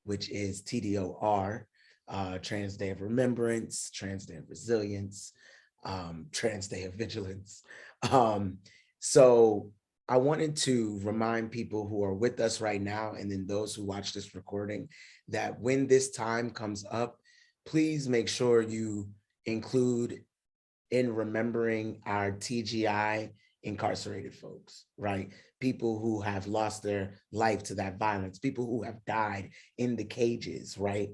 which is TDOR, Trans Day of Remembrance, Trans Day of Resilience, Trans Day of Vigilance. So I wanted to remind people who are with us right now, and then those who watch this recording, that when this time comes up, please make sure you include in remembering our TGI incarcerated folks, right? People who have lost their life to that violence, people who have died in the cages, right?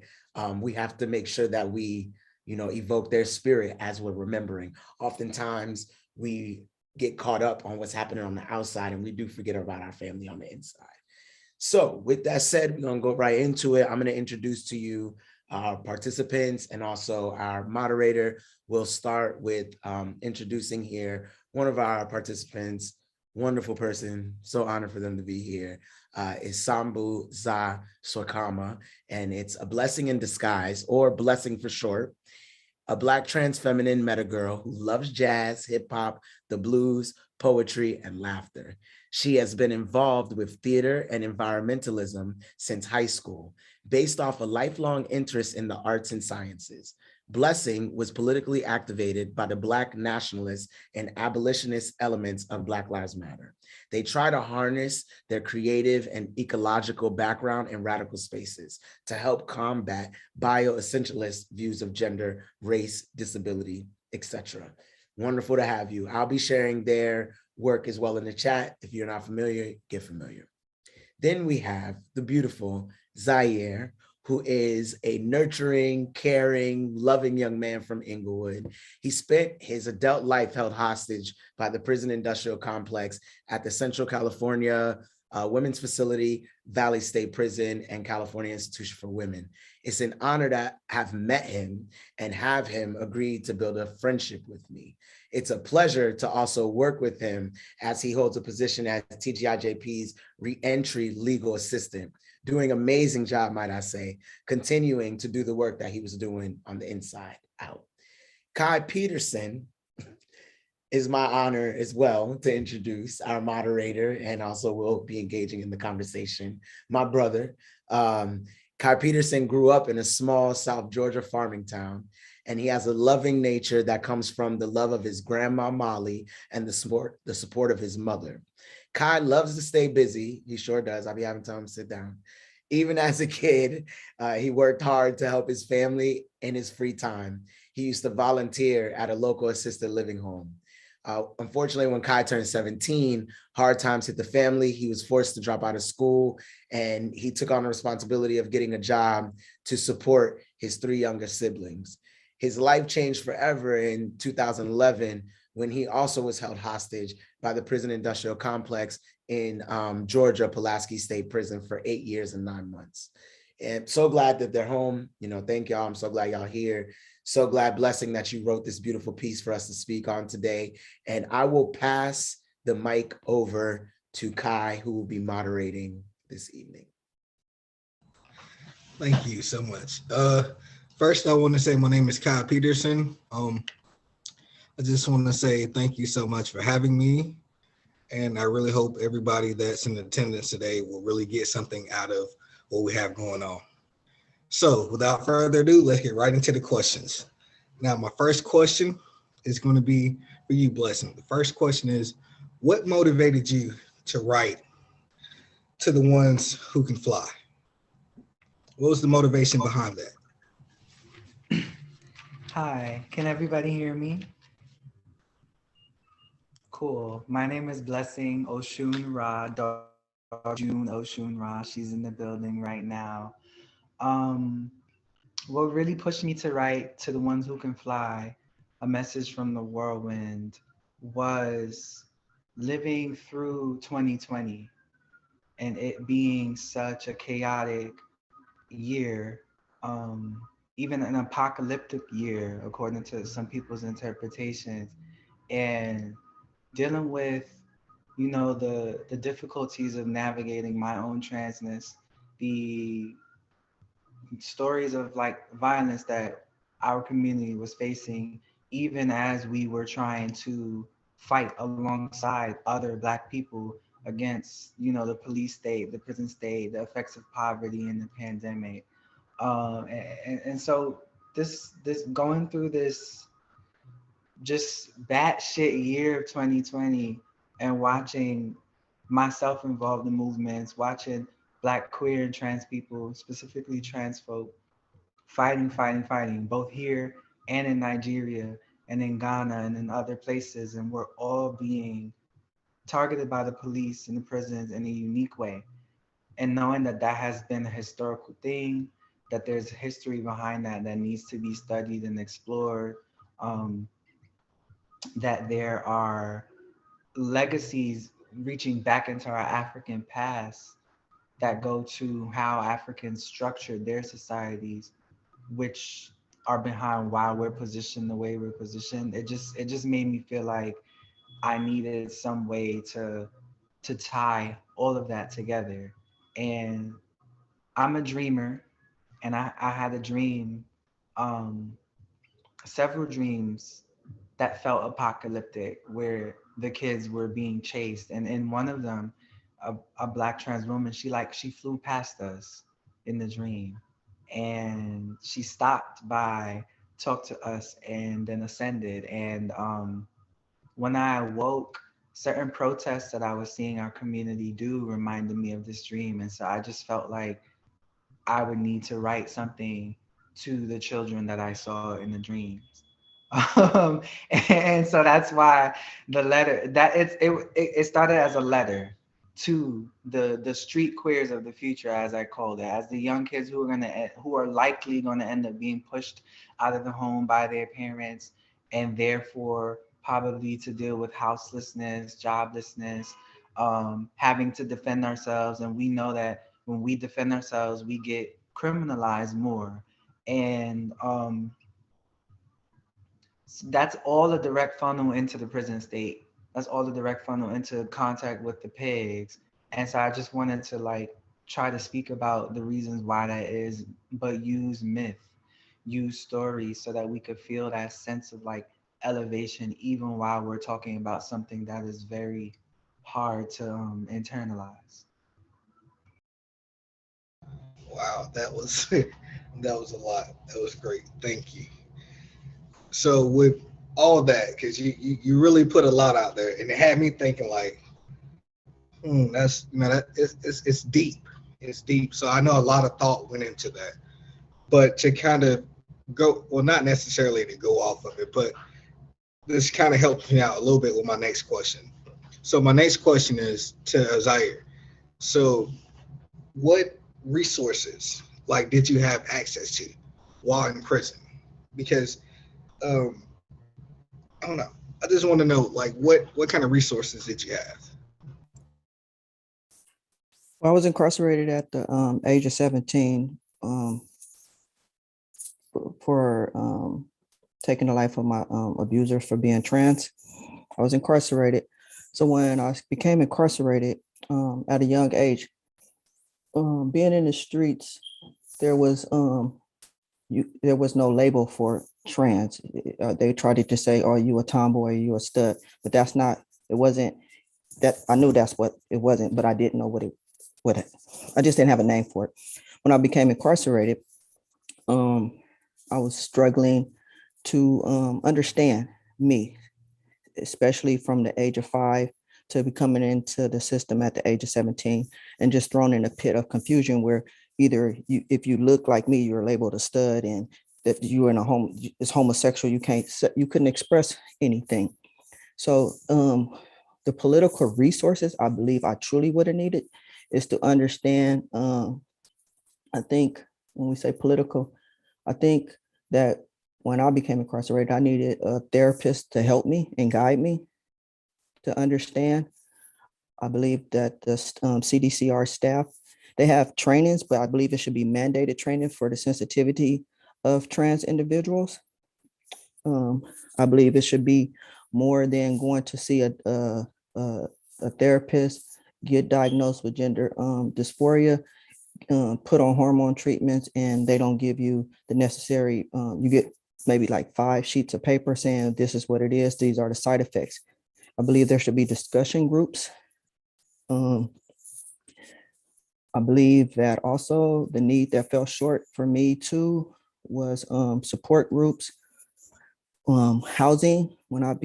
We have to make sure that we, evoke their spirit as we're remembering. Oftentimes we get caught up on what's happening on the outside and we do forget about our family on the inside. So with that said, we're gonna go right into it. I'm gonna introduce to you our participants and also our moderator. We'll start with introducing here one of our participants, wonderful person, so honored for them to be here, is Nsambu Za Suekama, and it's a blessing in disguise, or blessing for short. A Black trans feminine metagirl who loves jazz, hip hop, the blues, poetry, and laughter. She has been involved with theater and environmentalism since high school, based off a lifelong interest in the arts and sciences. Blessing was politically activated by the Black nationalist and abolitionist elements of Black Lives Matter. They try to harness their creative and ecological background in radical spaces to help combat bioessentialist views of gender, race, disability, etc. Wonderful to have you. I'll be sharing their work as well in the chat. If you're not familiar, get familiar. Then we have the beautiful Zy'aire, who is a nurturing, caring, loving young man from Inglewood. He spent his adult life held hostage by the prison industrial complex at the Central California Women's Facility, Valley State Prison, and California Institution for Women. It's an honor to have met him and have him agree to build a friendship with me. It's a pleasure to also work with him as he holds a position as TGIJP's reentry legal assistant, doing an amazing job, might I say, continuing to do the work that he was doing on the inside out. Ky Peterson is my honor as well to introduce our moderator, and also will be engaging in the conversation, my brother. Ky Peterson grew up in a small South Georgia farming town, and he has a loving nature that comes from the love of his grandma, Molly, and the support of his mother. Ky loves to stay busy. He sure does. I'll be having time to sit down. Even as a kid, he worked hard to help his family in his free time. He used to volunteer at a local assisted living home. Unfortunately, when Ky turned 17, hard times hit the family. He was forced to drop out of school, and he took on the responsibility of getting a job to support his three younger siblings. His life changed forever in 2011 when he also was held hostage by the prison industrial complex in Georgia, Pulaski State Prison for 8 years and 9 months. And so glad that they're home. Thank y'all. I'm so glad y'all here. So glad, Blessing, that you wrote this beautiful piece for us to speak on today. And I will pass the mic over to Ky, who will be moderating this evening. Thank you so much. First, I want to say my name is Ky Peterson. I just want to say thank you so much for having me. And I really hope everybody that's in attendance today will really get something out of what we have going on. So without further ado, let's get right into the questions. Now, my first question is going to be for you, Blessing. The first question is, what motivated you to write To the Ones Who Can Fly? What was the motivation behind that? Hi, can everybody hear me? Cool. My name is Blessing Oshun Ra, June Oshun Ra. She's in the building right now. What really pushed me to write To the Ones Who Can Fly, a message from the Whirlwind, was living through 2020 and it being such a chaotic year, even an apocalyptic year, according to some people's interpretations, and dealing with, the difficulties of navigating my own transness, the stories of violence that our community was facing, even as we were trying to fight alongside other Black people against, the police state, the prison state, the effects of poverty and the pandemic. And so this going through this just batshit year of 2020 and watching myself involved in movements, watching Black, queer, and trans people, specifically trans folk, fighting, both here and in Nigeria and in Ghana and in other places. And we're all being targeted by the police and the prisons in a unique way. And knowing that that has been a historical thing, that there's history behind that that needs to be studied and explored, um, that there are legacies reaching back into our African past that go to how Africans structured their societies, which are behind why we're positioned the way we're positioned. It just made me feel like I needed some way to tie all of that together. And I'm a dreamer, and I had a dream, um, several dreams that felt apocalyptic, where the kids were being chased. And in one of them, a Black trans woman, she flew past us in the dream, and she stopped by, talked to us, and then ascended. And when I awoke, certain protests that I was seeing our community do reminded me of this dream. And so I just felt like I would need to write something to the children that I saw in the dreams. Um, and so that's why the letter that it started as a letter to the street queers of the future, as I called it, as the young kids who are likely going to end up being pushed out of the home by their parents, and therefore probably to deal with houselessness, joblessness, having to defend ourselves. And we know that when we defend ourselves, we get criminalized more. And that's all a direct funnel into the prison state. That's all the direct funnel into contact with the pigs. And so I just wanted to try to speak about the reasons why that is, but use myth, use stories so that we could feel that sense of elevation, even while we're talking about something that is very hard to internalize. Wow, that was that was a lot. That was great. Thank you. So with all that, because you really put a lot out there, and it had me thinking like, that's that it's deep. It's deep. So I know a lot of thought went into that. But to kind of go, well, not necessarily to go off of it, but this kind of helps me out a little bit with my next question. So my next question is to Zy'aire. So what resources did you have access to while in prison? Because um, I don't know. I just want to know what kind of resources did you have? Well, I was incarcerated at the age of 17 for taking the life of my abuser for being trans. I was incarcerated. So when I became incarcerated at a young age, being in the streets, there was there was no label for trans. They tried to say, "Are you a tomboy? Are you a stud?" But that's not. It wasn't that. I knew that's what it wasn't, but I didn't know what. I just didn't have a name for it. When I became incarcerated, I was struggling to understand me, especially from the age of 5 to becoming into the system at the age of 17, and just thrown in a pit of confusion where either if you look like me, you're labeled a stud, and that you're in a home is homosexual, you couldn't express anything. So the political resources I believe I truly would have needed is to understand. I think when we say political, I think that when I became incarcerated, I needed a therapist to help me and guide me to understand. I believe that the CDCR staff, they have trainings, but I believe it should be mandated training for the sensitivity of trans individuals. I believe it should be more than going to see a therapist, get diagnosed with gender dysphoria, put on hormone treatments, and they don't give you the necessary, you get maybe 5 sheets of paper saying this is what it is, these are the side effects. I believe there should be discussion groups Um, I believe that also the need that fell short for me too was support groups, housing. When I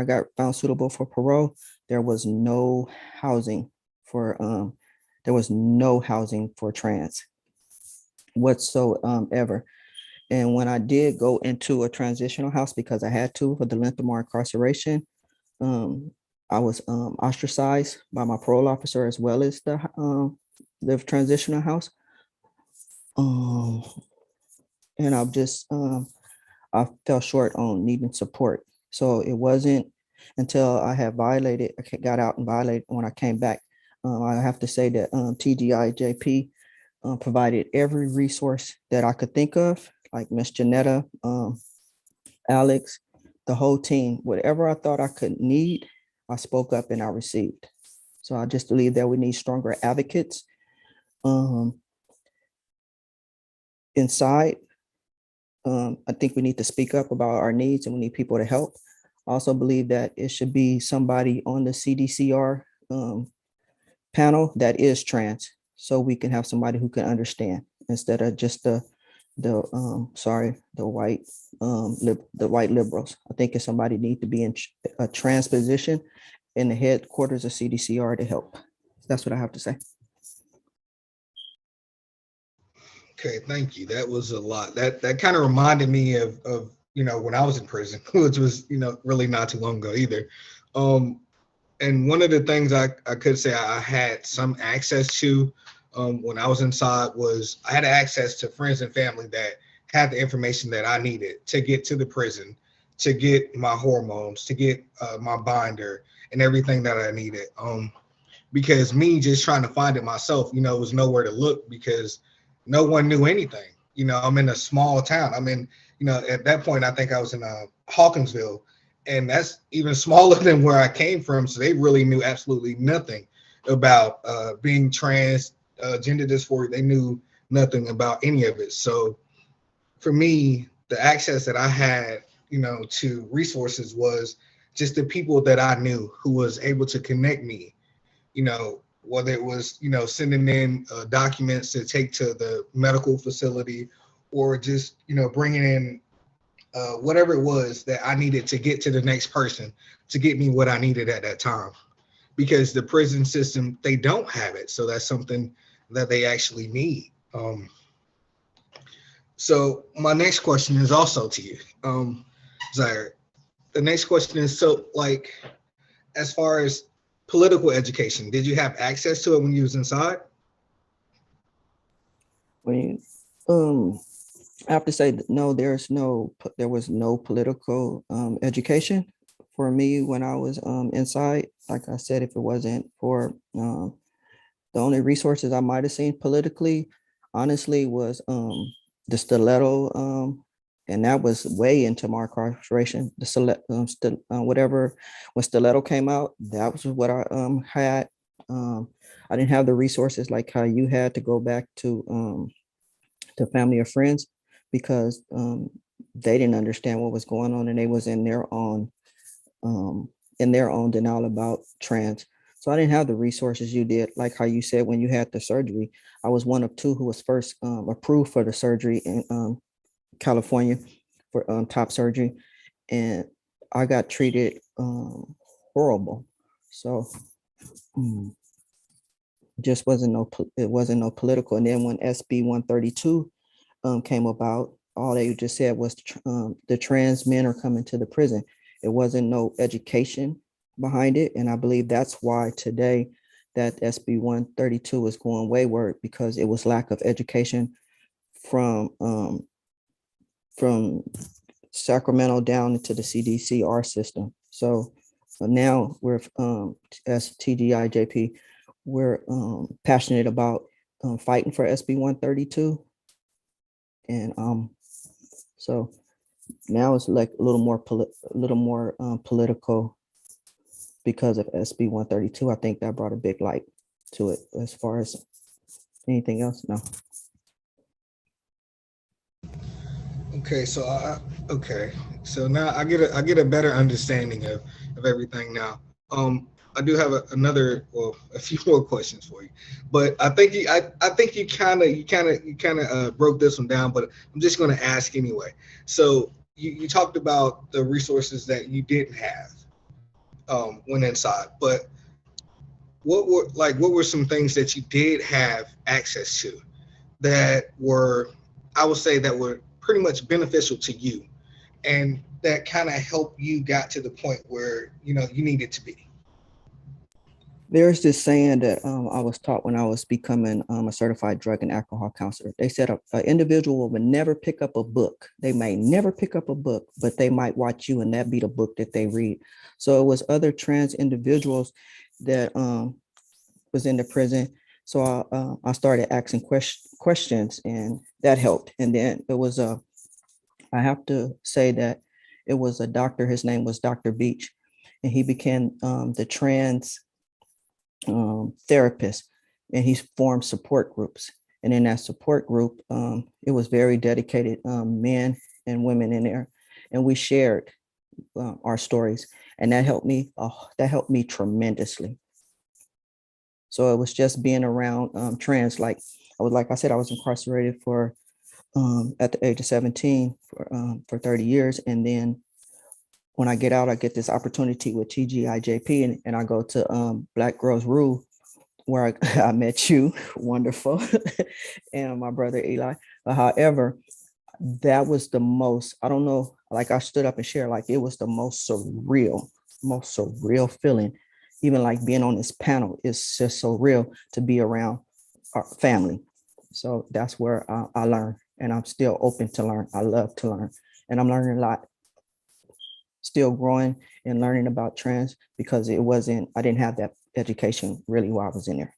got found suitable for parole, there was no housing for trans whatsoever. And when I did go into a transitional house because I had to for the length of my incarceration, um, I was ostracized by my parole officer as well as the transitional house. And I fell short on needing support. So it wasn't until I got out and violated when I came back. I have to say that TGI JP provided every resource that I could think of, like Miss Janetta, Alex, the whole team. Whatever I thought I could need, I spoke up and I received. So I just believe that we need stronger advocates inside. I think we need to speak up about our needs and we need people to help. I also believe that it should be somebody on the CDCR panel that is trans, so we can have somebody who can understand instead of just the white liberals. I think if somebody need to be in a trans position in the headquarters of CDCR to help. That's what I have to say. Okay, thank you. That was a lot. That kind of reminded me of when I was in prison, which was really not too long ago either. And one of the things I could say I had some access to when I was inside was I had access to friends and family that had the information that I needed to get to the prison, to get my hormones, to get my binder and everything that I needed. Because me just trying to find it myself, was nowhere to look because no one knew anything. I'm in a small town. I'm in, at that point, I think I was in Hawkinsville, and that's even smaller than where I came from. So they really knew absolutely nothing about being trans, gender dysphoria. They knew nothing about any of it. So for me, the access that I had, to resources was just the people that I knew who was able to connect me, whether it was, sending in documents to take to the medical facility or just, bringing in whatever it was that I needed to get to the next person to get me what I needed at that time. Because the prison system, they don't have it. So that's something that they actually need. So my next question is also to you, Zy'aire. The next question is, so like, as far as political education, did you have access to it when you was inside? I have to say that no, there was no political education for me when I was inside. Like I said, if it wasn't for the only resources I might have seen politically, honestly, was the stiletto, and that was way into my incarceration. Whatever, when stiletto came out, that was what I had. I didn't have the resources like how you had to go back to family or friends because they didn't understand what was going on and they was in their own denial about trans. So I didn't have the resources you did, like how you said when you had the surgery. I was one of two who was first approved for the surgery in California for top surgery, and I got treated horrible. So just it wasn't no political. And then when SB 132 came about, all they just said was the trans men are coming to the prison. It wasn't no education behind it. And I believe that's why today that SB 132 is going wayward, because it was lack of education from Sacramento down into the CDCR system. So now we're, as TGI JP, we're passionate about fighting for SB 132. And so now it's like a little more political because of SB 132. I think that brought a big light to it. As far as anything else, no. Okay, so so now I get a better understanding of everything now. I do have a few more questions for you, but I think you kind of broke this one down, but I'm just going to ask anyway. So you talked about the resources that you didn't have when inside, but what were some things that you did have access to that were, I would say, that were pretty much beneficial to you, and that kind of helped you got to the point where you needed to be? There's this saying that I was taught when I was becoming a certified drug and alcohol counselor. They said an individual would never pick up a book. They may never pick up a book, but they might watch you, and that be the book that they read. So it was other trans individuals that was in the prison. So I started asking questions, and that helped. And then it was I have to say that it was a doctor. His name was Dr. Beach, and he became the trans therapist, and he formed support groups. And in that support group, it was very dedicated men and women in there, and we shared our stories, and that helped me. That helped me tremendously. So it was just being around trans. Like I said, I was incarcerated for at the age of 17 for 30 years, and then when I get out, I get this opportunity with TGI JP, and I go to Black Girls Rule, where I met you, wonderful, and my brother Eli. But however, that was the most, I don't know, like I stood up and shared, like it was the most surreal feeling. Even like being on this panel, it's just so real to be around our family. So that's where I learned, and I'm still open to learn. I love to learn, and I'm learning a lot. Still growing and learning about trans, because I didn't have that education really while I was in there.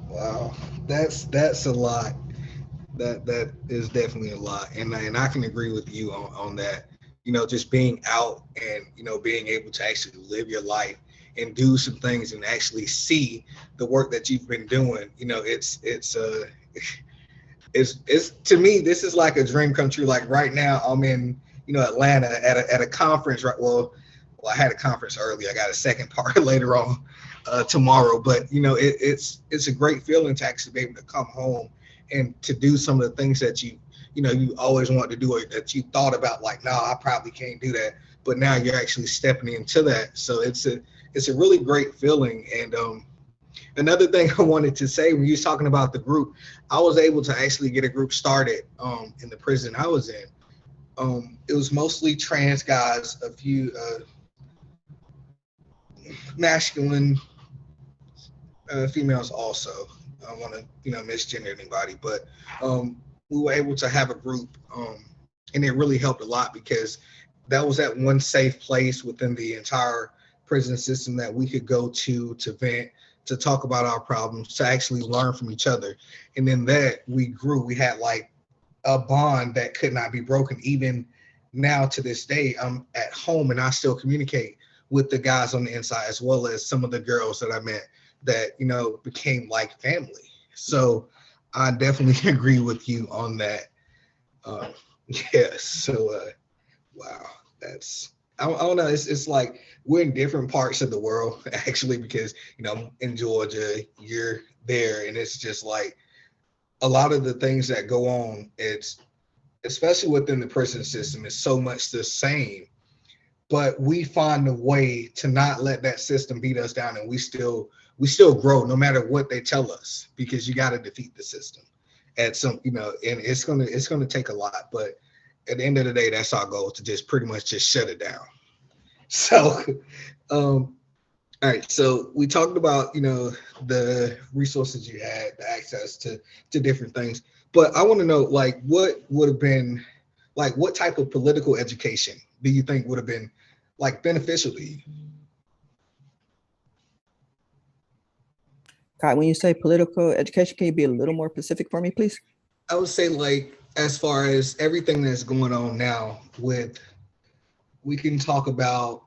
Wow, that's a lot. That is definitely a lot, and I can agree with you on that. Just being out and being able to actually live your life and do some things and actually see the work that you've been doing. It's to me, this is like a dream come true. Like right now, I'm in Atlanta at a conference. Right, well, I had a conference early. I got a second part later on tomorrow. But it's a great feeling to actually be able to come home and to do some of the things that you always want to do, or that you thought about, like, no, I probably can't do that, but now you're actually stepping into that. So it's a really great feeling. And another thing I wanted to say, when you was talking about the group, I was able to actually get a group started in the prison I was in. It was mostly trans guys, a few masculine females also. I don't want to misgender anybody, but we were able to have a group, and it really helped a lot, because that was that one safe place within the entire prison system that we could go to vent, to talk about our problems, to actually learn from each other. And then that we grew. We had like a bond that could not be broken. Even now to this day, I'm at home and I still communicate with the guys on the inside, as well as some of the girls that I met that became like family. So I definitely agree with you on that. Yes. So wow, that's, I don't know. It's like we're in different parts of the world actually, because in Georgia, you're there, and it's just like a lot of the things that go on. It's especially within the prison system, is so much the same, but we find a way to not let that system beat us down, and we still grow no matter what they tell us, because you got to defeat the system at some, and it's gonna take a lot, but at the end of the day, that's our goal, to just pretty much just shut it down. So all right, so we talked about the resources you had, the access to different things, but I want to know, like, what would have been, like, what type of political education do you think would have been like beneficial to you? Kai, when you say political education, can you be a little more specific for me, please? I would say, like, as far as everything that's going on now, we can talk about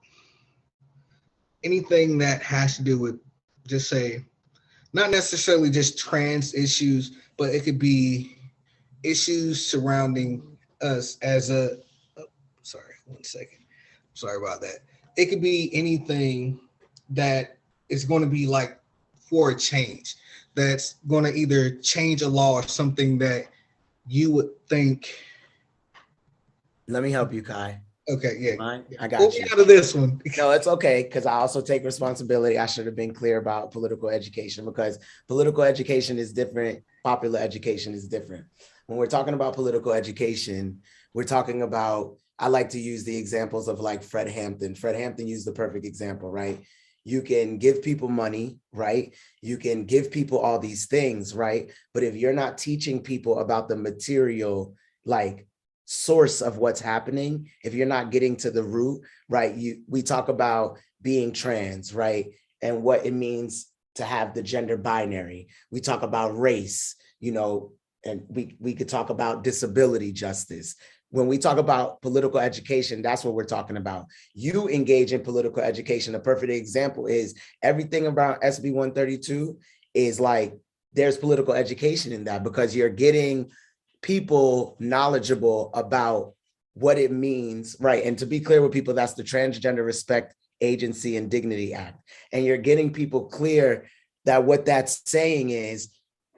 anything that has to do with, just say, not necessarily just trans issues, but it could be issues surrounding us as a, oh, sorry, 1 second. Sorry about that. it could be anything that is going to be like for a change, that's going to either change a law or something that you would think. Let me help you, Kai. Okay, yeah. Fine, I Pull got me you. out of this one. No, it's okay, because I also take responsibility. I should have been clear about political education, because political education is different. Popular education is different. When we're talking about political education, we're talking about, I like to use the examples of like Fred Hampton. Fred Hampton used the perfect example, right? You can give people money, right? You can give people all these things, right? But if you're not teaching people about the material, like source of what's happening, if you're not getting to the root, right? We talk about being trans, right? And what it means to have the gender binary. We talk about race, you know, and we could talk about disability justice. When we talk about political education, that's what we're talking about. You engage in political education. A perfect example is everything around SB 132 is like, there's political education in that, because you're getting people knowledgeable about what it means, right? And to be clear with people, that's the Transgender Respect Agency and Dignity Act. And you're getting people clear that what that's saying is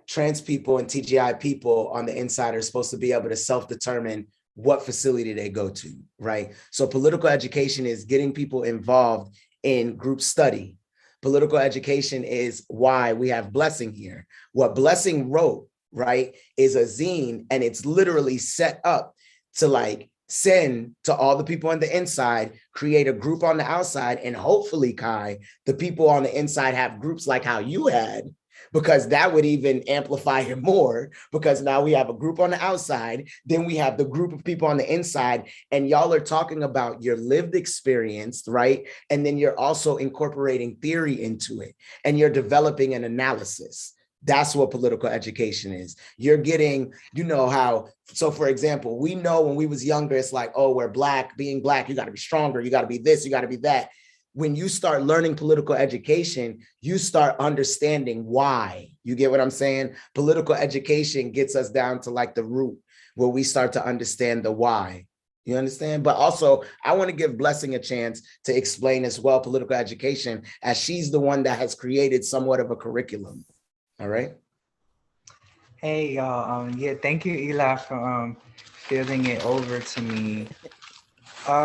trans people and TGI people on the inside are supposed to be able to self-determine what facility they go to, right? So political education is getting people involved in group study. Political education is why we have Blessing here. What Blessing wrote, right, is a zine, and it's literally set up to like send to all the people on the inside, create a group on the outside, and hopefully, Kai, the people on the inside have groups like how you had, because that would even amplify it more, because now we have a group on the outside, then we have the group of people on the inside, and y'all are talking about your lived experience, right? And then you're also incorporating theory into it, and you're developing an analysis. That's what political education is. You're getting, you know how, so for example, we know when we was younger, it's like, oh, we're Black, being Black, you got to be stronger, you got to be this, you got to be that. When you start learning political education, you start understanding why. You get what I'm saying? Political education gets us down to like the root, where we start to understand the why. You understand? But also, I want to give Blessing a chance to explain as well political education, as she's the one that has created somewhat of a curriculum. All right. Hey y'all, yeah, thank you, Eli, for fielding it over to me.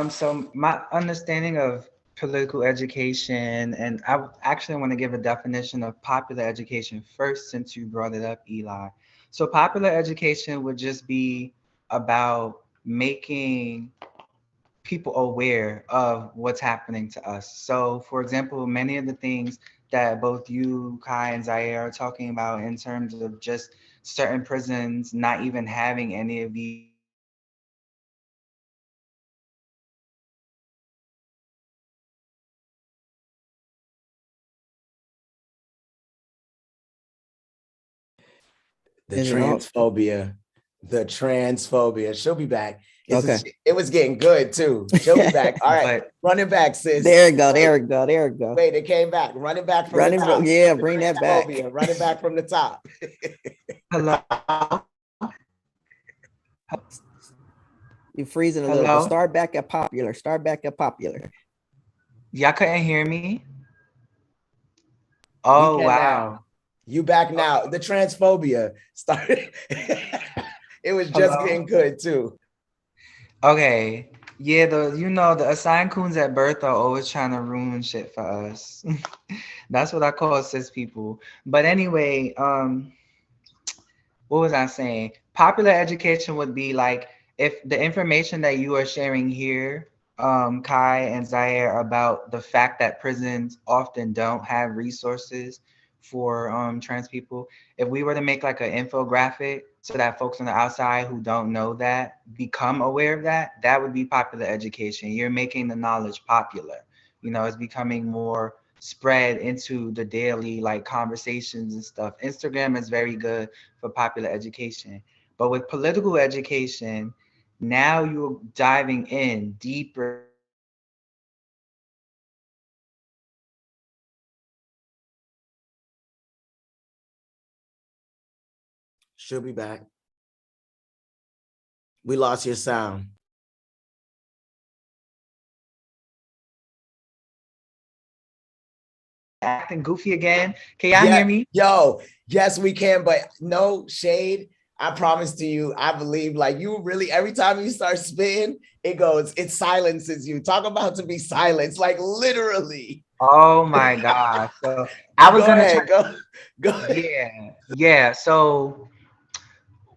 So my understanding of political education, and actually want to give a definition of popular education first, since you brought it up, Eli. So popular education would just be about making people aware of what's happening to us. So, for example, many of the things that both you, Kai, and Zy'aire are talking about in terms of just certain prisons not even having any of these The Is it all? transphobia, the transphobia. She'll be back. Okay. It was getting good too. She'll be back. All right, but running back, sis. There you go. There you go. There you go. Wait, it came back. Running back from Running, the top. yeah, The bring that back. transphobia, running back from the top. hello, You're freezing a little, but hello, start back at popular. Start back at popular. y'all couldn't hear me? We Oh can wow. now. You back now. The transphobia started. It was just Hello. getting good too. Okay. Yeah, the assigned coons at birth are always trying to ruin shit for us. That's what I call cis people. But anyway, what was I saying? Popular education would be like if the information that you are sharing here, Kai and Zy'aire, about the fact that prisons often don't have resources for trans people. If we were to make like an infographic so that folks on the outside who don't know that become aware of that, that would be popular education. You're making the knowledge popular. You know, it's becoming more spread into the daily like conversations and stuff. Instagram is very good for popular education. But with political education, now you're diving in deeper. She'll be back. We lost your sound. acting goofy again. Can y'all Yeah, hear me? yo, yes, we can, but no shade. I promise to you, I believe like you really, every time you start spitting, it silences you. Talk about to be silenced, like literally. Oh my God. So I was Go gonna try. ahead, go ahead. Yeah, yeah. So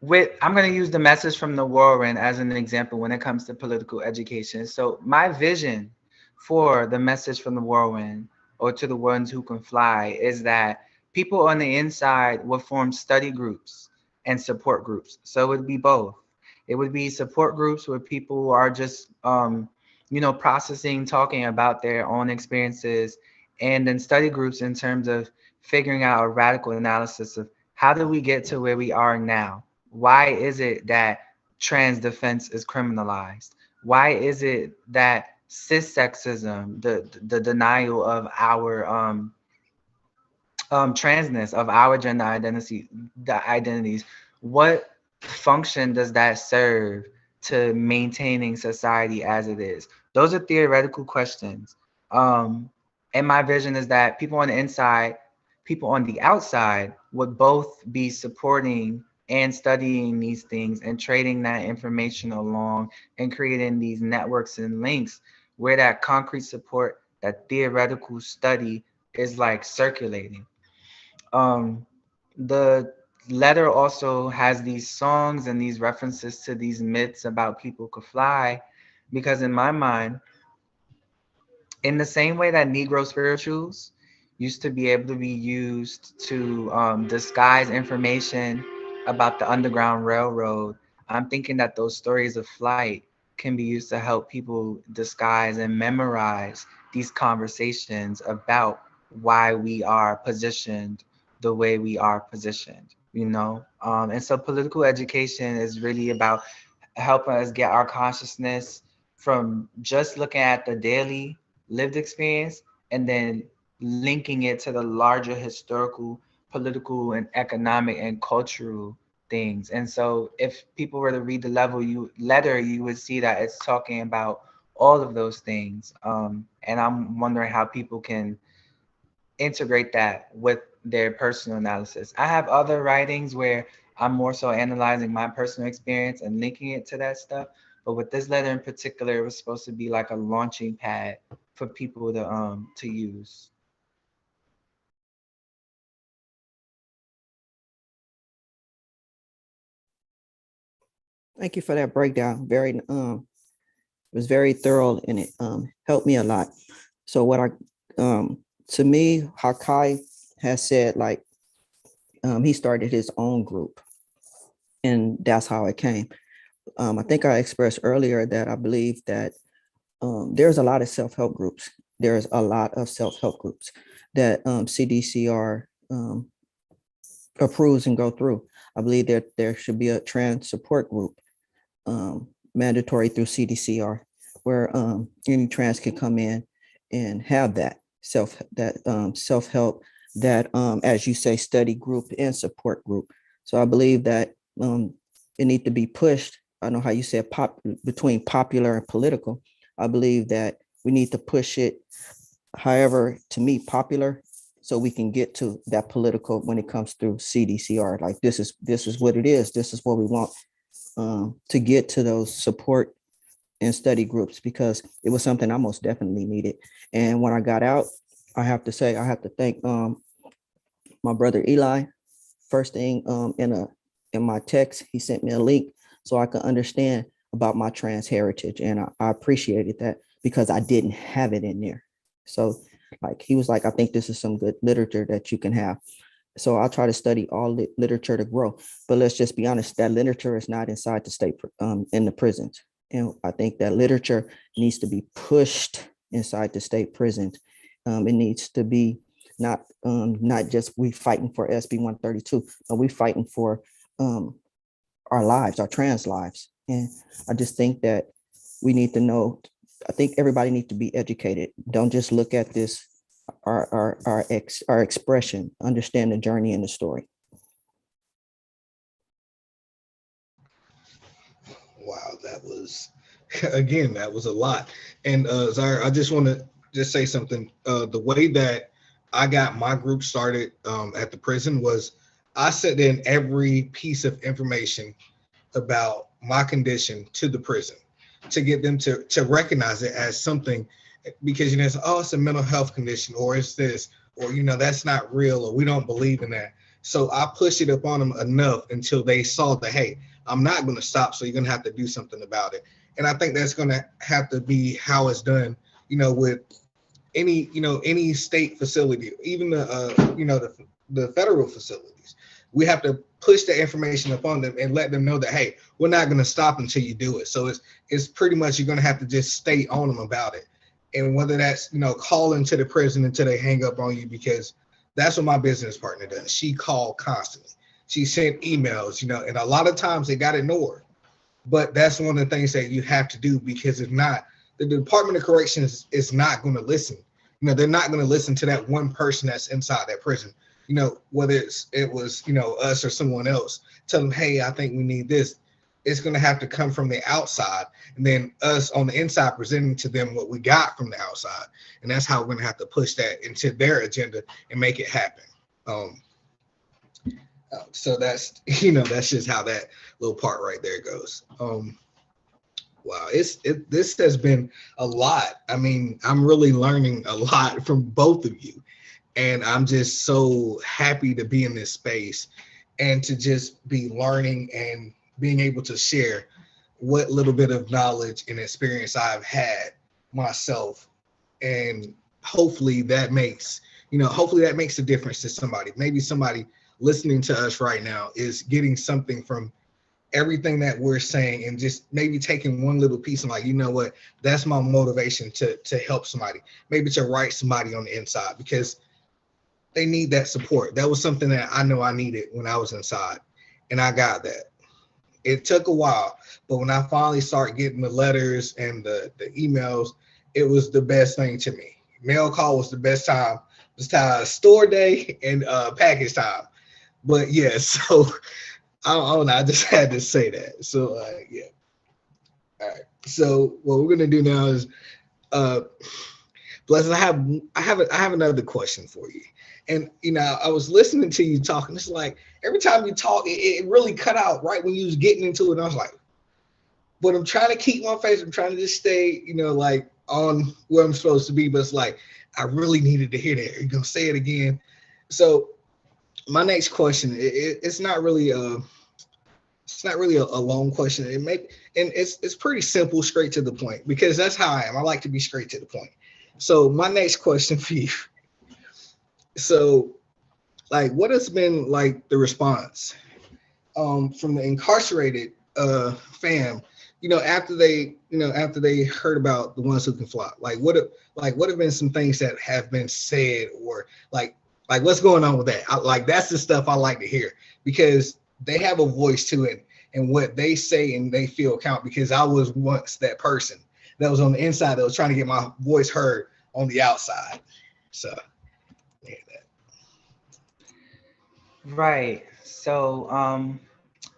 I'm going to use the message from the Whirlwind as an example when it comes to political education. So my vision for the message from the Whirlwind, or to the ones who can fly, is that people on the inside will form study groups and support groups. So it would be both. It would be support groups where people are just, processing, talking about their own experiences, and then study groups in terms of figuring out a radical analysis of how did we get to where we are now. Why is it that trans defense is criminalized? Why is it that cis sexism, the denial of our transness, of our gender identities, what function does that serve to maintaining society as it is? Those are theoretical questions. And my vision is that people on the inside, people on the outside would both be supporting and studying these things and trading that information along and creating these networks and links where that concrete support, that theoretical study is like circulating. um the letter also has these songs and these references to these myths about people could fly, because in my mind, in the same way that Negro spirituals used to be able to be used to disguise information about the Underground Railroad, I'm thinking that those stories of flight can be used to help people disguise and memorize these conversations about why we are positioned the way we are positioned, And so political education is really about helping us get our consciousness from just looking at the daily lived experience and then linking it to the larger historical, political, and economic and cultural things. And so if people were to read the letter, you would see that it's talking about all of those things. And I'm wondering how people can integrate that with their personal analysis. I have other writings where I'm more so analyzing my personal experience and linking it to that stuff. But with this letter in particular, it was supposed to be like a launching pad for people to use. Thank you for that breakdown. It was very thorough and it helped me a lot. So what to me, how Ky has said, like he started his own group, and that's how it came. I think I expressed earlier that I believe that there's a lot of self-help groups. There's a lot of self-help groups that CDCR approves and go through. I believe that there should be a trans support group, mandatory through CDCR, where any trans can come in and have that self-help, that as you say, study group and support group. So I believe that it need to be pushed. I know how you said between popular and political. I believe that we need to push it, however, to me, popular, so we can get to that political when it comes through CDCR. Like this is what it is. This is what we want, to get to those support and study groups, because it was something I most definitely needed. And when I got out, I have to say I have to thank my brother Eli. First thing, in my text, he sent me a link so I could understand about my trans heritage, and I appreciated that because I didn't have it in there. So like he was like, I think this is some good literature that you can have. So I'll try to study all literature to grow. But let's just be honest, that literature is not inside the state, in the prisons. And I think that literature needs to be pushed inside the state prisons. It needs to be not just we fighting for SB 132, but we fighting for our lives, our trans lives. And I just think that we need to know, I think everybody needs to be educated. Don't just look at this, our expression, understand the journey and the story. Wow, that was again, that was a lot. And Zy'aire, I just want to just say something. The way that I got my group started at the prison was I sent in every piece of information about my condition to the prison to get them to recognize it as something, because it's, oh, it's a mental health condition, or it's this, or that's not real, or we don't believe in that. So I pushed it upon them enough until they saw that, hey, I'm not going to stop, so you're going to have to do something about it. And I think that's going to have to be how it's done, with any state facility, even the federal facilities. We have to push the information upon them and let them know that, hey, we're not going to stop until you do it. So it's pretty much, you're going to have to just stay on them about it. And whether that's calling to the prison until they hang up on you, because that's what my business partner does. She called constantly, she sent emails, and a lot of times they got ignored. But that's one of the things that you have to do, because if not, the Department of Corrections is not going to listen. They're not going to listen to that one person that's inside that prison. Whether it was us or someone else, tell them, hey, I think we need this. It's going to have to come from the outside, and then us on the inside presenting to them what we got from the outside. And that's how we're going to have to push that into their agenda and make it happen. So that's, that's just how that little part right there goes. Wow, this has been a lot. I mean, I'm really learning a lot from both of you, and I'm just so happy to be in this space and to just be learning and being able to share what little bit of knowledge and experience I've had myself. And hopefully that makes a difference to somebody. Maybe somebody listening to us right now is getting something from everything that we're saying, and just maybe taking one little piece and like, what, that's my motivation to help somebody, maybe to write somebody on the inside, because they need that support. That was something that I know I needed when I was inside, and I got that. It took a while, but when I finally started getting the letters and the emails, it was the best thing to me. Mail call was the best time. It was time, store day and package time. But yeah, so I don't know. I just had to say that. So yeah. All right. So what we're gonna do now is, Blessing, I have another question for you. And I was listening to you talking. It's like every time you talk, it really cut out right when you was getting into it. And I was like, but I'm trying to keep my face. I'm trying to just stay, like on where I'm supposed to be. But it's like I really needed to hear that. You're gonna say it again. So my next question, it's not really a long question. It's pretty simple, straight to the point, because that's how I am. I like to be straight to the point. So my next question for you. So, like, what has been like the response from the incarcerated fam? After they heard about the ones who can fly. Like, what have been some things that have been said, or like what's going on with that? That's the stuff I like to hear, because they have a voice to it, and what they say and they feel count, because I was once that person that was on the inside that was trying to get my voice heard on the outside. So yeah, that. Right. So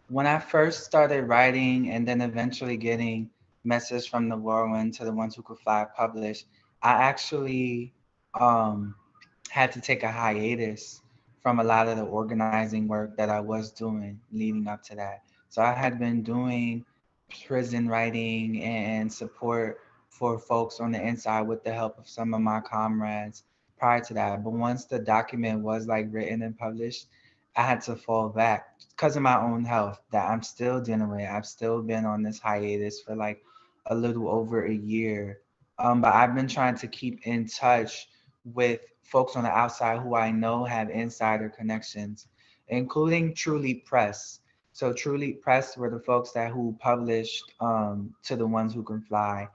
when I first started writing and then eventually getting Message from the Whirlwind to the Ones Who Could Fly published, I actually had to take a hiatus from a lot of the organizing work that I was doing leading up to that. So I had been doing prison writing and support for folks on the inside with the help of some of my comrades prior to that. But once the document was like written and published, I had to fall back because of my own health that I'm still dealing with. I've still been on this hiatus for like a little over a year. But I've been trying to keep in touch with folks on the outside who I know have insider connections, including Truly Press. So Truly Press were the folks who published To the Ones Who Can Fly.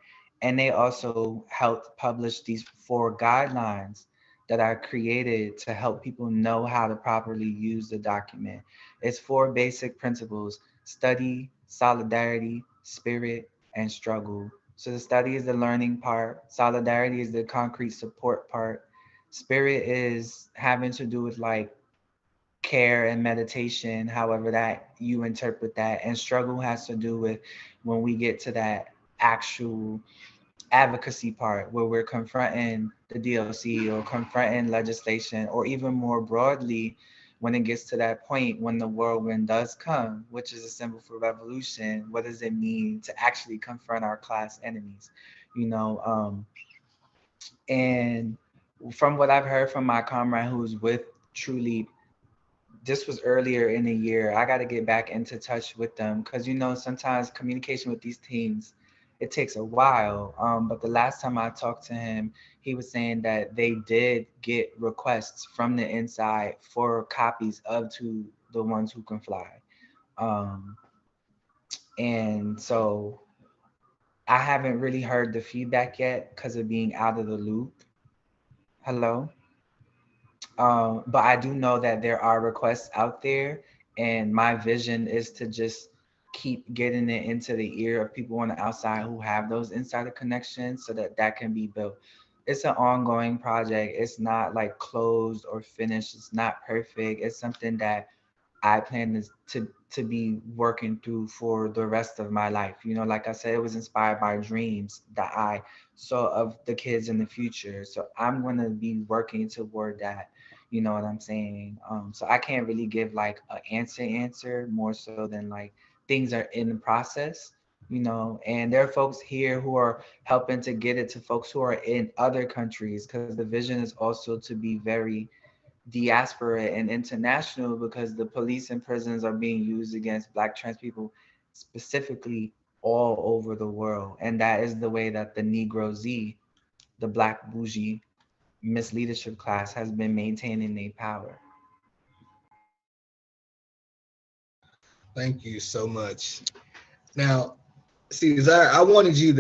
And they also helped publish these 4 guidelines that I created to help people know how to properly use the document. It's 4 basic principles: study, solidarity, spirit, and struggle. So the study is the learning part, solidarity is the concrete support part, spirit is having to do with like care and meditation, however that you interpret that, and struggle has to do with when we get to that actual advocacy part where we're confronting the DLC or confronting legislation, or even more broadly, when it gets to that point when the whirlwind does come, which is a symbol for revolution, what does it mean to actually confront our class enemies? You know, and from what I've heard from my comrade who's with Truly, this was earlier in the year. I got to get back into touch with them because, you know, sometimes communication with these teams, it takes a while. But the last time I talked to him, he was saying that they did get requests from the inside for copies of To the Ones Who Can Fly. Um, and so I haven't really heard the feedback yet because of being out of the loop. Hello? But I do know that there are requests out there, and my vision is to just keep getting it into the ear of people on the outside who have those insider connections, so that that can be built. It's an ongoing project. It's not like closed or finished. It's not perfect. It's something that I plan to be working through for the rest of my life. You know, like I said, it was inspired by dreams that I saw of the kids in the future. So I'm gonna be working toward that. You know what I'm saying? So I can't really give like an answer more so than like things are in the process. You know, and there are folks here who are helping to get it to folks who are in other countries, because the vision is also to be very diaspora and international, because the police and prisons are being used against Black trans people specifically all over the world. And that is the way that the Negro Z, the Black bougie misleadership class, has been maintaining their power. Thank you so much. Now, see, Zy'aire, I wanted you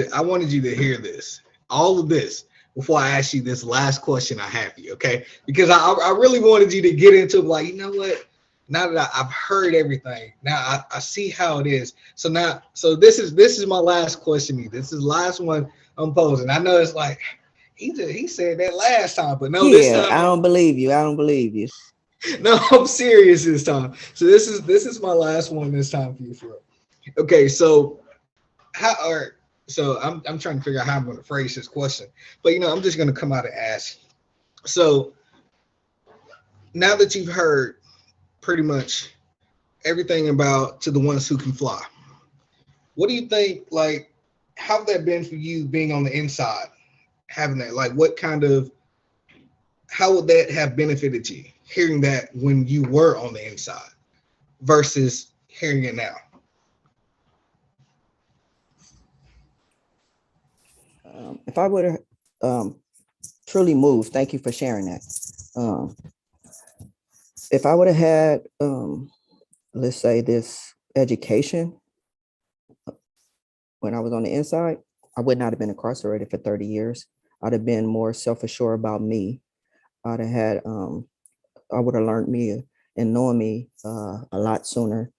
to hear this, all of this, before I ask you this last question I have for you, okay? Because I really wanted you to get into like, you know what? Now that I've heard everything, now I see how it is. So now, so this is my last question to you. This is the last one I'm posing. I know it's like he said that last time, but no, this Yeah, time I don't believe you. I don't believe you. no, I'm serious this time. So this is my last one this time for you, for real. Okay, so how or so I'm trying to figure out how I'm going to phrase this question, but I'm just going to come out and ask. So now that you've heard pretty much everything about To the Ones Who Can Fly, what do you think? Like, how's that been for you being on the inside, having that? Like, what kind of how would that have benefited you hearing that when you were on the inside versus hearing it now? If I would have truly moved, thank you for sharing that. Um, if I would have had, let's say, this education when I was on the inside, I would not have been incarcerated for 30 years. I'd have been more self-assured about me. I'd have had, I would have learned me and known me a lot sooner.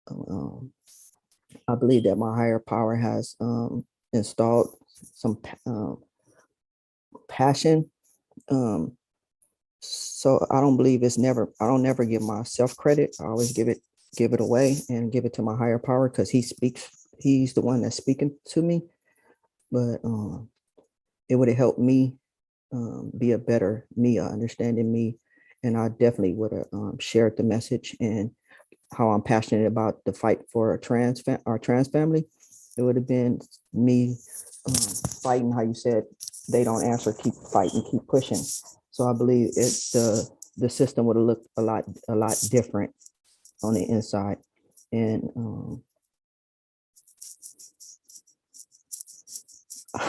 Um, I believe that my higher power has installed some passion. So I don't believe I don't never give myself credit. I always give it away and give it to my higher power, because he's the one that's speaking to me. But it would have helped me be a better me, understanding me. And I definitely would have shared the message and how I'm passionate about the fight for our trans family. It would have been me fighting, how you said, they don't answer, keep fighting, keep pushing. So I believe the system would have looked a lot different on the inside. And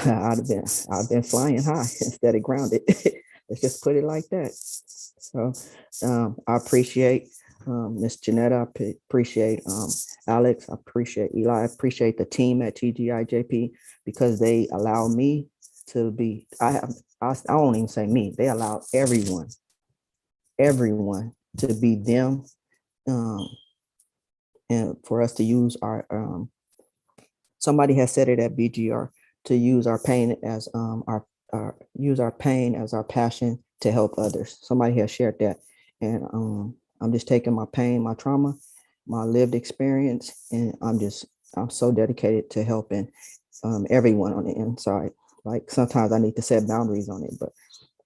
I've been flying high instead of grounded. Let's just put it like that. So I appreciate Miss Janetta. I appreciate Alex. I appreciate Eli. I appreciate the team at TGI JP, because they allow me to be. I won't even say me. They allow everyone to be them, and for us to use our. Somebody has said it at BGR, to use our pain as use our pain as our passion to help others. Somebody has shared that, and I'm just taking my pain, my trauma, my lived experience, and I'm so dedicated to helping everyone on the inside. Like sometimes I need to set boundaries on it, but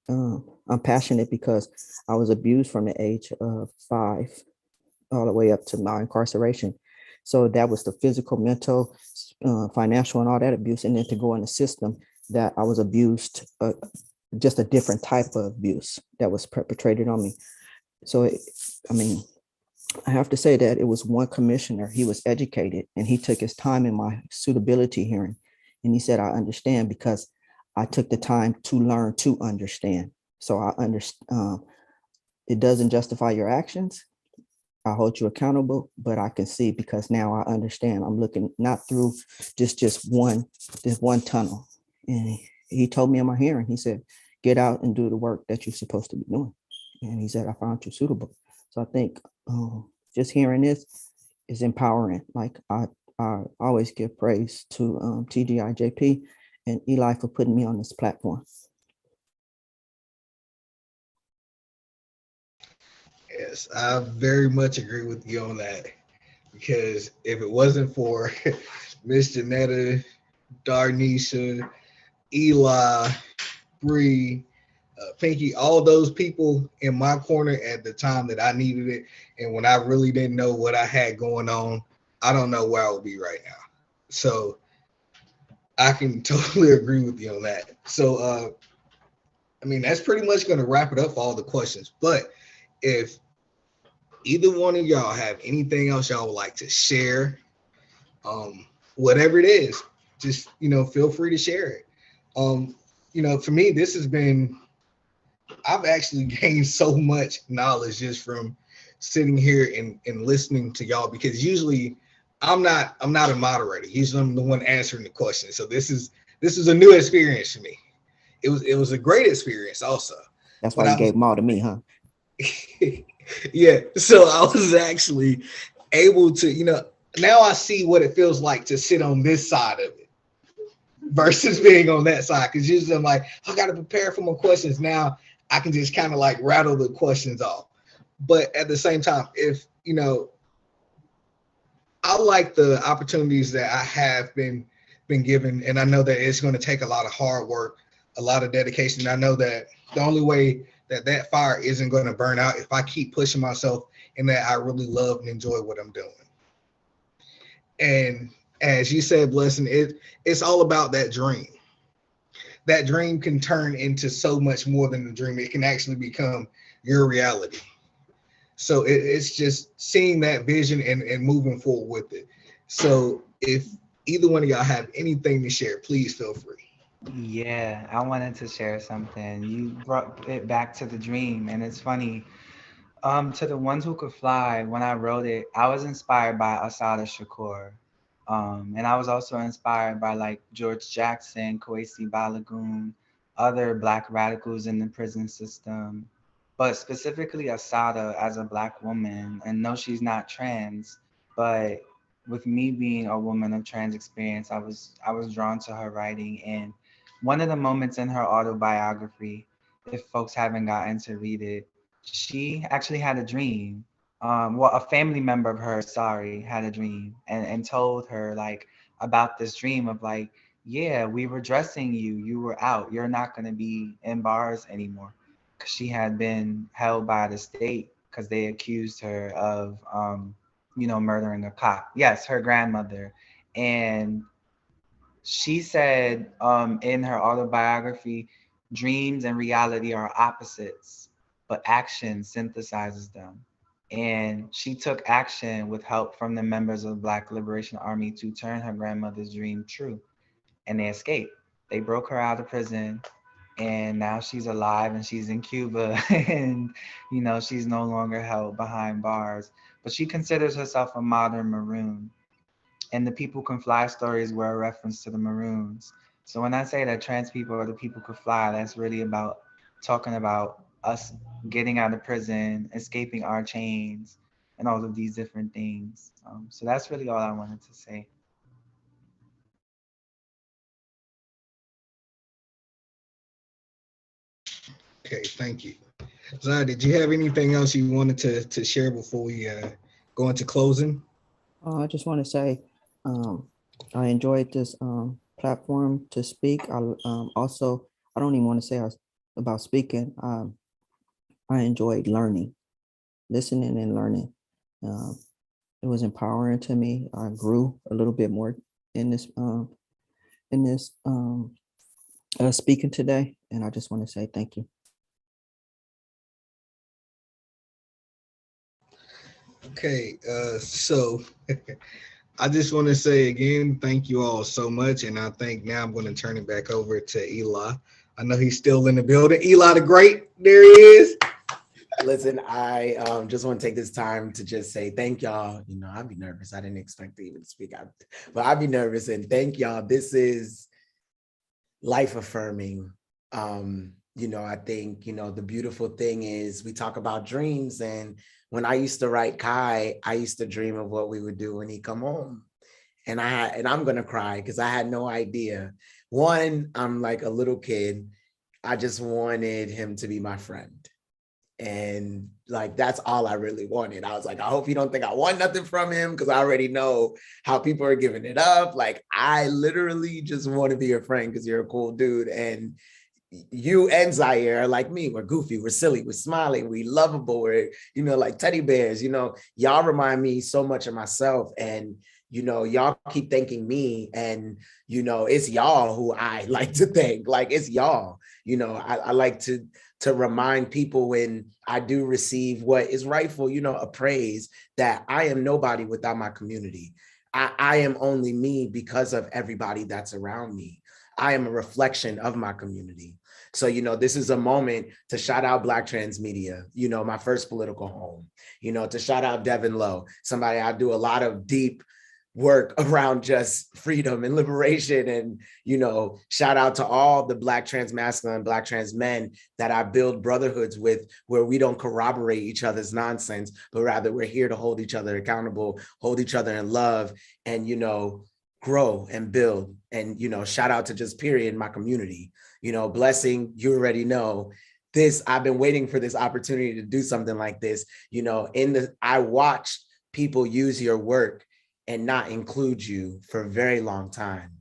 I'm passionate because I was abused from the age of 5 all the way up to my incarceration. So that was the physical, mental, financial, and all that abuse. And then to go in the system that I was abused, just a different type of abuse that was perpetrated on me. So, I mean, I have to say that it was one commissioner. He was educated and he took his time in my suitability hearing. And he said, I understand because I took the time to learn to understand. So I understand it doesn't justify your actions. I hold you accountable, but I can see because now I understand. I'm looking not through just one tunnel. And he told me in my hearing, he said, get out and do the work that you're supposed to be doing. And he said, I found you suitable. So I think just hearing this is empowering. Like I always give praise to TGI JP and Eli for putting me on this platform. Yes, I very much agree with you on that. Because if it wasn't for Miss Janetta, Darnisha, Eli, Bree, Pinky, all those people in my corner at the time that I needed it, and when I really didn't know what I had going on, I don't know where I would be right now. So I can totally agree with you on that. So, I mean, that's pretty much going to wrap it up for all the questions. But if either one of y'all have anything else y'all would like to share, whatever it is, just, feel free to share it. For me, this has been, I've actually gained so much knowledge just from sitting here and listening to y'all, because usually I'm not a moderator. Usually I'm the one answering the questions. So this is a new experience for me. It was a great experience also. That's why you gave them all to me, huh? Yeah. So I was actually able to, now I see what it feels like to sit on this side of it versus being on that side. Because usually I'm like, I got to prepare for my questions. Now I can just kind of like rattle the questions off. But at the same time, if, I like the opportunities that I have been given. And I know that it's going to take a lot of hard work, a lot of dedication. And I know that the only way that fire isn't going to burn out if I keep pushing myself and that I really love and enjoy what I'm doing. And as you said, Blessing, it's all about that dream. That dream can turn into so much more than a dream. It can actually become your reality. So it's just seeing that vision and moving forward with it. So if either one of y'all have anything to share, please feel free. Yeah, I wanted to share something. You brought it back to the dream, and it's funny. To the ones who could fly, when I wrote it, I was inspired by Assata Shakur. And I was also inspired by like George Jackson, Kwesi Balagoon, other Black radicals in the prison system, but specifically Assata as a Black woman. And no, she's not trans, but with me being a woman of trans experience, I was drawn to her writing. And one of the moments in her autobiography, if folks haven't gotten to read it, she actually had a dream. Well, a family member of hers, sorry, had a dream and told her like about this dream of like, yeah, we were dressing you, you were out, you're not going to be in bars anymore. Because she had been held by the state because they accused her of, murdering a cop. Yes, her grandmother. And she said in her autobiography, dreams and reality are opposites, but action synthesizes them. And she took action with help from the members of the Black Liberation Army to turn her grandmother's dream true. And they escaped. They broke her out of prison, and now she's alive and she's in Cuba, and she's no longer held behind bars. But she considers herself a modern Maroon, and the People Can Fly stories were a reference to the Maroons. So when I say that trans people are the people could fly, that's really about talking about us getting out of prison, escaping our chains, and all of these different things. So that's really all I wanted to say. Okay, thank you. Zai, did you have anything else you wanted to share before we go into closing? I just want to say I enjoyed this platform to speak. Also, I don't even want to say about speaking. I enjoyed learning, listening and learning. It was empowering to me. I grew a little bit more in this speaking today, and I just want to say thank you. Okay, so I just want to say again, thank you all so much. And I think now I'm going to turn it back over to Eli. I know he's still in the building. Eli the Great, there he is. Listen, I just want to take this time to just say thank y'all. You know, I'd be nervous. I didn't expect to even speak out, but I'd be nervous. And thank y'all. This is life affirming. You know, I think, you know, the beautiful thing is we talk about dreams. And when I used to write Ky, I used to dream of what we would do when he come home. And I'm going to cry because I had no idea. One, I'm like a little kid. I just wanted him to be my friend. And like, that's all I really wanted. I was like, I hope you don't think I want nothing from him because I already know how people are giving it up. Like, I literally just want to be your friend because you're a cool dude. And you and Zy'aire are like me. We're goofy, we're silly, we're smiling, we lovable, we're, you know, like teddy bears. You know, y'all remind me so much of myself. And you know, y'all keep thanking me, and you know, it's y'all who I like to thank. Like, it's y'all. You know, I like to remind people when I do receive what is rightful, you know, a praise, that I am nobody without my community. I am only me because of everybody that's around me. I am a reflection of my community. So, you know, this is a moment to shout out Black Trans Media, you know, my first political home, you know, to shout out Devin Lowe, somebody I do a lot of deep work around just freedom and liberation. And, you know, shout out to all the Black trans masculine, Black trans men that I build brotherhoods with, where we don't corroborate each other's nonsense, but rather we're here to hold each other accountable, hold each other in love, and, you know, grow and build. And, you know, shout out to just period, my community, you know, Blessing, you already know this. I've been waiting for this opportunity to do something like this. You know, I watched people use your work and not include you for a very long time.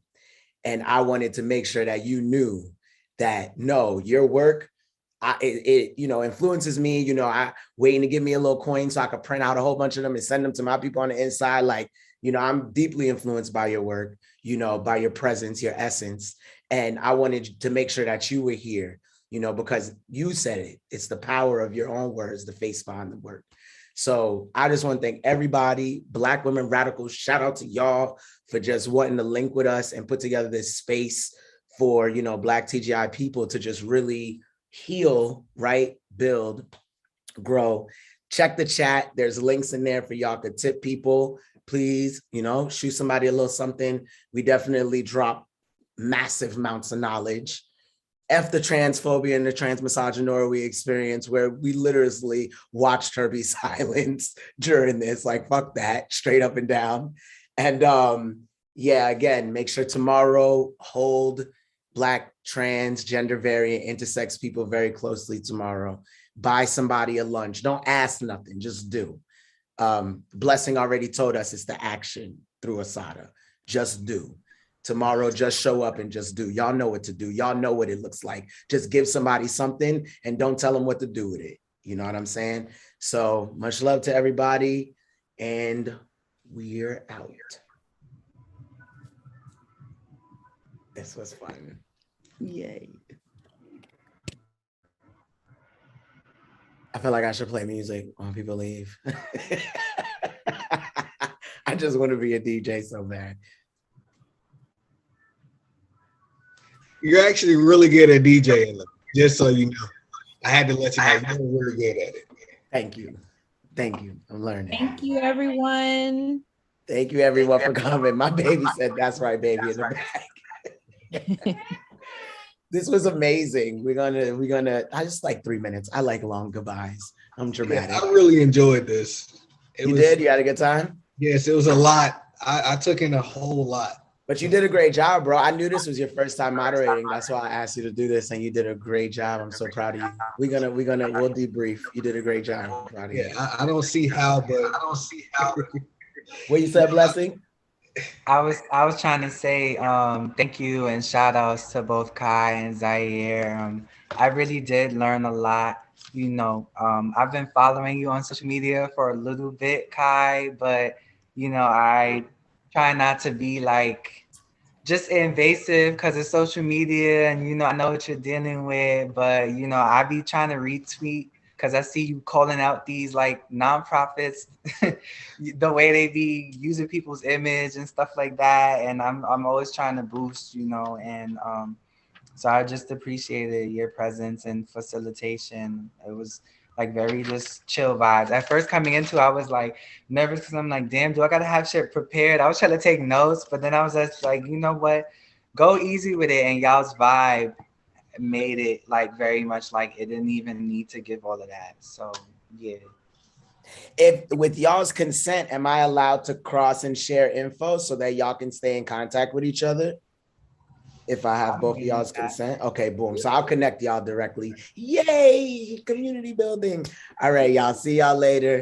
And I wanted to make sure that you knew that, no, your work, it you know, influences me. You know, I waiting to give me a little coin so I could print out a whole bunch of them and send them to my people on the inside. Like, you know, I'm deeply influenced by your work, you know, by your presence, your essence. And I wanted to make sure that you were here, you know, because you said it. It's the power of your own words, the face behind the work. So I just want to thank everybody, Black women radicals. Shout out to y'all for just wanting to link with us and put together this space for, you know, Black TGI people to just really heal, right? Build, grow. Check the chat. There's links in there for y'all to tip people. Please, you know, shoot somebody a little something. We definitely drop massive amounts of knowledge. F the transphobia and the transmisogynoir we experienced, where we literally watched her be silenced during this. Like, fuck that, straight up and down. And yeah, again, make sure tomorrow hold Black, trans, gender variant, intersex people very closely tomorrow. Buy somebody a lunch. Don't ask nothing, just do. Blessing already told us it's the action through Asada. Just do. Tomorrow, just show up and just do. Y'all know what to do. Y'all know what it looks like. Just give somebody something and don't tell them what to do with it. You know what I'm saying? So much love to everybody, and we're out. This was fun. Yay. I feel like I should play music when people leave. I just want to be a DJ so bad. You're actually really good at DJing, just so you know. I had to let you know you're really good at it. Thank you. Thank you. I'm learning. Thank you, everyone. Thank you, everyone, for coming. My baby said, that's right, baby, in the back. This was amazing. We're gonna, I just like 3 minutes. I like long goodbyes. I'm dramatic. Yeah, I really enjoyed this. You did? You had a good time? Yes, it was a lot. I took in a whole lot. But you did a great job, bro. I knew this was your first time moderating. That's why I asked you to do this, and you did a great job. I'm so proud of you. We'll debrief. You did a great job. I'm proud of you. I don't see how, but What you said, Blessing? I was trying to say thank you and shout outs to both Ky and Zy'aire. I really did learn a lot. You know, I've been following you on social media for a little bit, Ky, but you know, I try not to be like just invasive because it's social media and you know I know what you're dealing with, but you know I be trying to retweet because I see you calling out these like nonprofits the way they be using people's image and stuff like that, and I'm always trying to boost, you know, and so I just appreciated your presence and facilitation. It was like very just chill vibes. At first coming into, I was like nervous because I'm like, damn, do I gotta have shit prepared? I was trying to take notes, but then I was just like, you know what? Go easy with it. And y'all's vibe made it like very much like it didn't even need to give all of that. So yeah. If with y'all's consent, am I allowed to cross and share info so that y'all can stay in contact with each other? If I have both of y'all's consent. Okay, boom. So I'll connect y'all directly. Yay, community building. All right, y'all. See y'all later.